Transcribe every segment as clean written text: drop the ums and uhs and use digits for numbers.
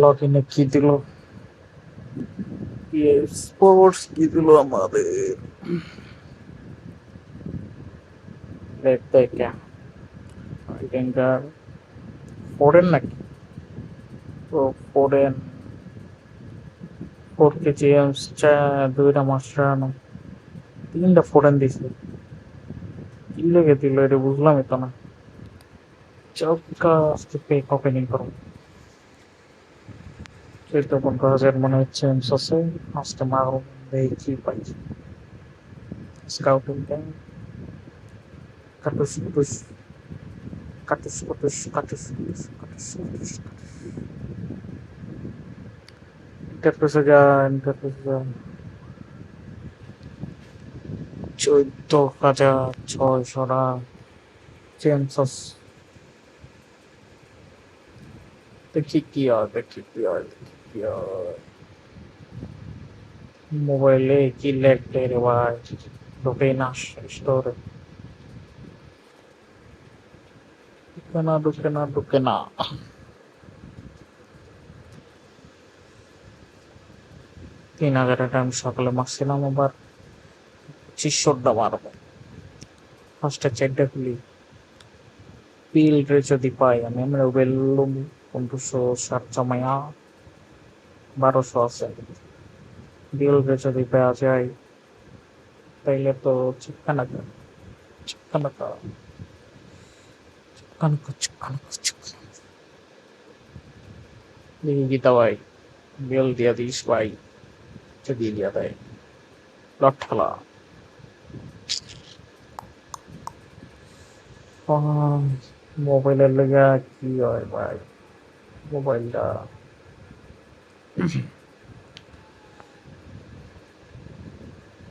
Log ইনে কি দিল? স্পোর্টস কি দিল আমাদের? দেখতে আইডেন্টার ফোরেন নাকি? তো ফোরেন 4 কেজি দুইটা মাস্টারানো 3টা ফোরেন দিছে। কি লেগে দিল এটা বুঝলামই তো না। চৌকা আজকে পেক ওপেনিং করো। 14-15 হাজার মনে হচ্ছে এমস আছে। আজকে মারো দেখি কি পাই। স্কাউটিং টাইম কাটুস কুটুস কাটুস কুটুস কাটুস কুটুস কাটুস কুটুস ইন্টারপ্রেসে যা 14,600 চেঞ্জস। দেখি কি হয়, দেখি কি হয়, দেখি কি হয়। মোবাইলে কি লেগ দেয় রে ভাই, ঢোকেই না স্টোরে। ঢুকে না ঢুকে না ঢুকে না। 3,000 আমি সকালে মারছিলাম, আবার 2500 মারবো। ফার্স্টে চেকটা খুলি, পিল রে যদি পাই আমি আমরা বেলুম 1560 জমায়া 1200 আছে। বিল রে যদি পাওয়া যায় তাইলে তো চিপকানাকা চিপকানাকা চিপকানাকা চিপকানাকা চিপকানাকা। দেখি গীতা ভাই বিল দিয়া দিস ভাই, যদি দিয়া দেয় লট খেলা। মোবাইলের লেগে কি হয় ভাই, মোবাইলটা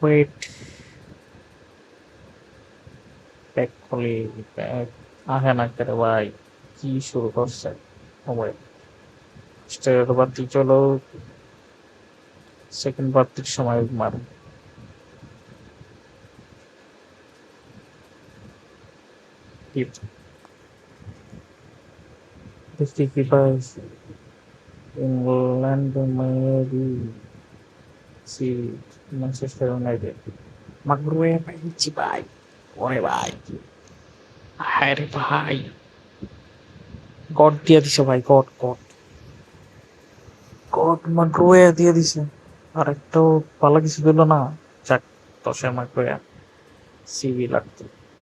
ওয়েট ব্যাক খুলি, ব্যাক আহে না করে ভাই। কি শুরু করছে মোবাইল? স্টের বাতি চলো, সেকেন্ড বাতির সময় মার। দেখি কি পাই। ইংল্যান্ড মেবি সি ম্যানচেস্টার ইউনাইটেড মাগরুয়ে পাইছি ভাই। ওরে ভাই, হ্যাঁ রে ভাই, গড দিয়ে দিছে ভাই, গড গড গড মাগরুয়ে দিয়ে দিছে। আর একটাও ভালো কিছু দিল না। যাক, 10-এর মাগরুয়ে সিভি লাগতো।